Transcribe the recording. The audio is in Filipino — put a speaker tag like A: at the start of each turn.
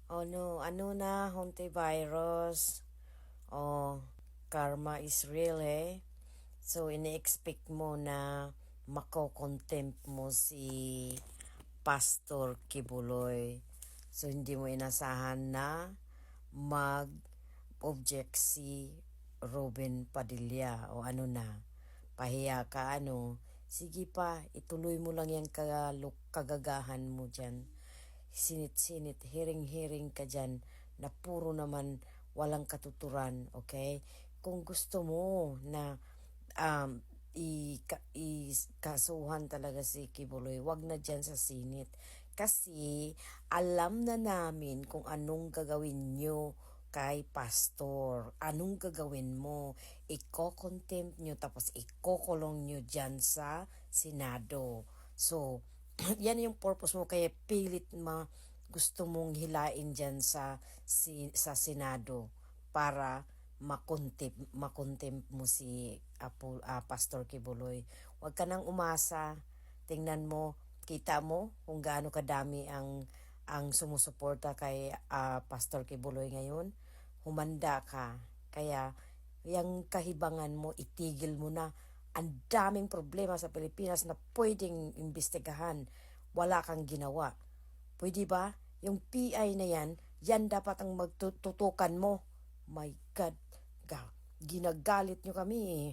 A: Oh no, ano na, hantavirus. Oh, karma is real eh. So, ini-expect mo na mako-contempt mo si Pastor Kibuloy. So, hindi mo inasahan na mag-object si Robin Padilla o ano na. Pahiya ka ano. Sige pa, ituloy mo lang yung kagagahan mo dyan. Sinit-sinit, hiring-hiring ka dyan na puro naman walang katuturan, okay? Kung gusto mo na um, kasuhan talaga si Kibuloy, wag na dyan sa sinit. Kasi alam na namin kung anong gagawin nyo kay pastor. Anong gagawin mo? Iko-contempt nyo tapos ikokulong nyo dyan sa Senado. So, yan yung purpose mo kaya pilit gusto mong hilain dyan sa Senado para makontempt mo si Pastor Kibuloy. Huwag ka nang umasa. Tingnan mo, kita mo kung gaano kadami ang sumusuporta kay Pastor Kibuloy ngayon. Humanda ka. Kaya yung kahibangan mo, itigil mo na. Ang daming problema sa Pilipinas na pwedeng imbestigahan. Wala kang ginawa. Pwede ba? Yung PI na yan dapat ang magtututukan mo. My God, ginagalit nyo kami eh.